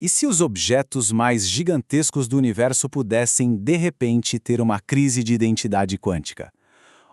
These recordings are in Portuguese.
E se os objetos mais gigantescos do universo pudessem, de repente, ter uma crise de identidade quântica?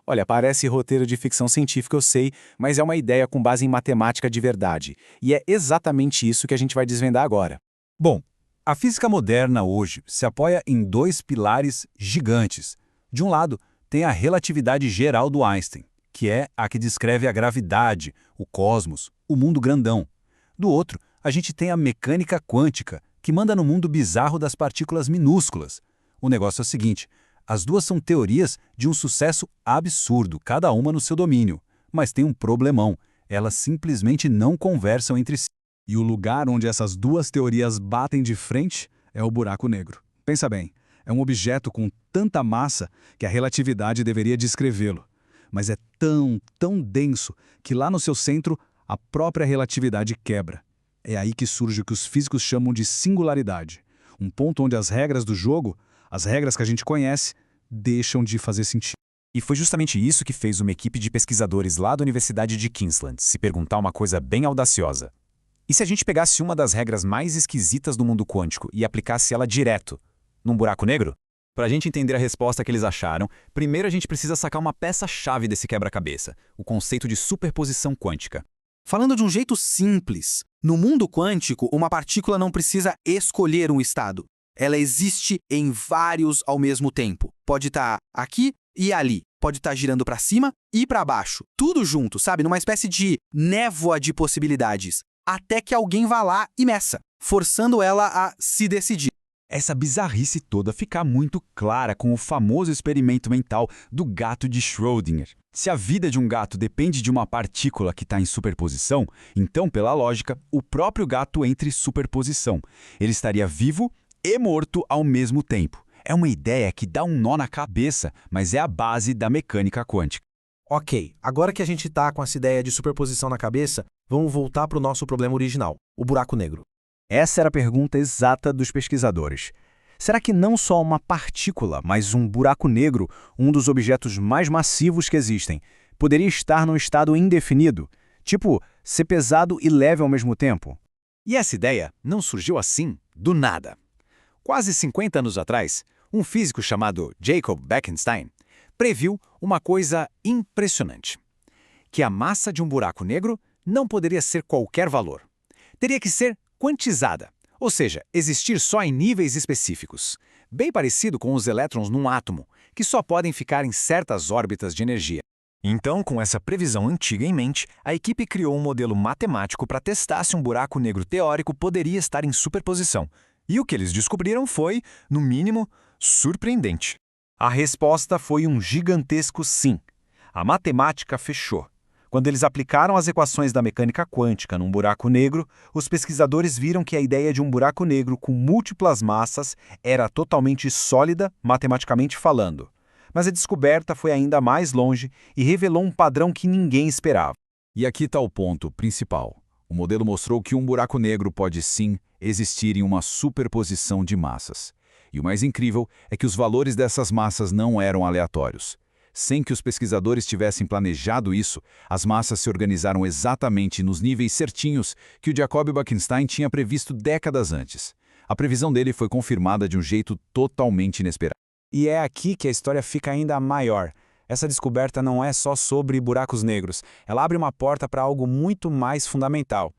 Olha, parece roteiro de ficção científica, eu sei, mas é uma ideia com base em matemática de verdade. E é exatamente isso que a gente vai desvendar agora. Bom, a física moderna hoje se apoia em dois pilares gigantes. De um lado, tem a relatividade geral do Einstein, que é a que descreve a gravidade, o cosmos, o mundo grandão. Do outro, a gente tem a mecânica quântica, que manda no mundo bizarro das partículas minúsculas. O negócio é o seguinte: as duas são teorias de um sucesso absurdo, cada uma no seu domínio. Mas tem um problemão: elas simplesmente não conversam entre si. E o lugar onde essas duas teorias batem de frente é o buraco negro. Pensa bem, é um objeto com tanta massa que a relatividade deveria descrevê-lo. Mas é tão denso que lá no seu centro a própria relatividade quebra. É aí que surge o que os físicos chamam de singularidade. Um ponto onde as regras do jogo, as regras que a gente conhece, deixam de fazer sentido. E foi justamente isso que fez uma equipe de pesquisadores lá da Universidade de Queensland se perguntar uma coisa bem audaciosa. E se a gente pegasse uma das regras mais esquisitas do mundo quântico e aplicasse ela direto num buraco negro? Para a gente entender a resposta que eles acharam, primeiro a gente precisa sacar uma peça-chave desse quebra-cabeça, o conceito de superposição quântica. Falando de um jeito simples, no mundo quântico, uma partícula não precisa escolher um estado. Ela existe em vários ao mesmo tempo. Pode estar aqui e ali. Pode estar girando para cima e para baixo. Tudo junto, sabe? Numa espécie de névoa de possibilidades. Até que alguém vá lá e meça, forçando ela a se decidir. Essa bizarrice toda fica muito clara com o famoso experimento mental do gato de Schrödinger. Se a vida de um gato depende de uma partícula que está em superposição, então, pela lógica, o próprio gato entra em superposição. Ele estaria vivo e morto ao mesmo tempo. É uma ideia que dá um nó na cabeça, mas é a base da mecânica quântica. Ok, agora que a gente está com essa ideia de superposição na cabeça, vamos voltar para o nosso problema original, o buraco negro. Essa era a pergunta exata dos pesquisadores. Será que não só uma partícula, mas um buraco negro, um dos objetos mais massivos que existem, poderia estar num estado indefinido? Tipo, ser pesado e leve ao mesmo tempo? E essa ideia não surgiu assim, do nada. Quase 50 anos atrás, um físico chamado Jacob Bekenstein previu uma coisa impressionante: que a massa de um buraco negro não poderia ser qualquer valor. Teria que ser quantizada, ou seja, existir só em níveis específicos, bem parecido com os elétrons num átomo, que só podem ficar em certas órbitas de energia. Então, com essa previsão antiga em mente, a equipe criou um modelo matemático para testar se um buraco negro teórico poderia estar em superposição. E o que eles descobriram foi, no mínimo, surpreendente. A resposta foi um gigantesco sim. A matemática fechou. Quando eles aplicaram as equações da mecânica quântica num buraco negro, os pesquisadores viram que a ideia de um buraco negro com múltiplas massas era totalmente sólida, matematicamente falando. Mas a descoberta foi ainda mais longe e revelou um padrão que ninguém esperava. E aqui está o ponto principal. O modelo mostrou que um buraco negro pode sim existir em uma superposição de massas. E o mais incrível é que os valores dessas massas não eram aleatórios. Sem que os pesquisadores tivessem planejado isso, as massas se organizaram exatamente nos níveis certinhos que o Jacob Bekenstein tinha previsto décadas antes. A previsão dele foi confirmada de um jeito totalmente inesperado. E é aqui que a história fica ainda maior. Essa descoberta não é só sobre buracos negros. Ela abre uma porta para algo muito mais fundamental.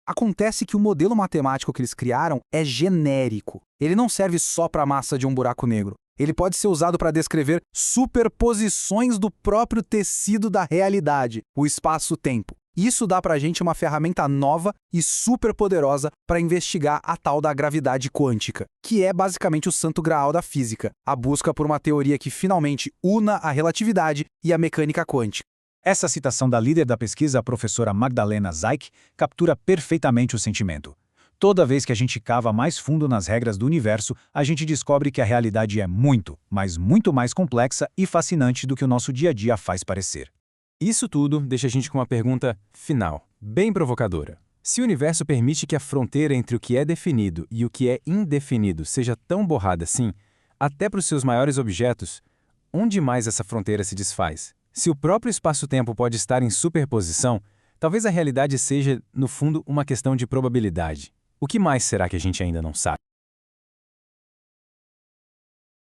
Acontece que o modelo matemático que eles criaram é genérico. Ele não serve só para a massa de um buraco negro. Ele pode ser usado para descrever superposições do próprio tecido da realidade, o espaço-tempo. Isso dá para a gente uma ferramenta nova e superpoderosa para investigar a tal da gravidade quântica, que é basicamente o santo graal da física, a busca por uma teoria que finalmente una a relatividade e a mecânica quântica. Essa citação da líder da pesquisa, a professora Magdalena Zeik, captura perfeitamente o sentimento. Toda vez que a gente cava mais fundo nas regras do universo, a gente descobre que a realidade é muito, mas muito mais complexa e fascinante do que o nosso dia a dia faz parecer. Isso tudo deixa a gente com uma pergunta final, bem provocadora. Se o universo permite que a fronteira entre o que é definido e o que é indefinido seja tão borrada assim, até para os seus maiores objetos, onde mais essa fronteira se desfaz? Se o próprio espaço-tempo pode estar em superposição, talvez a realidade seja, no fundo, uma questão de probabilidade. O que mais será que a gente ainda não sabe?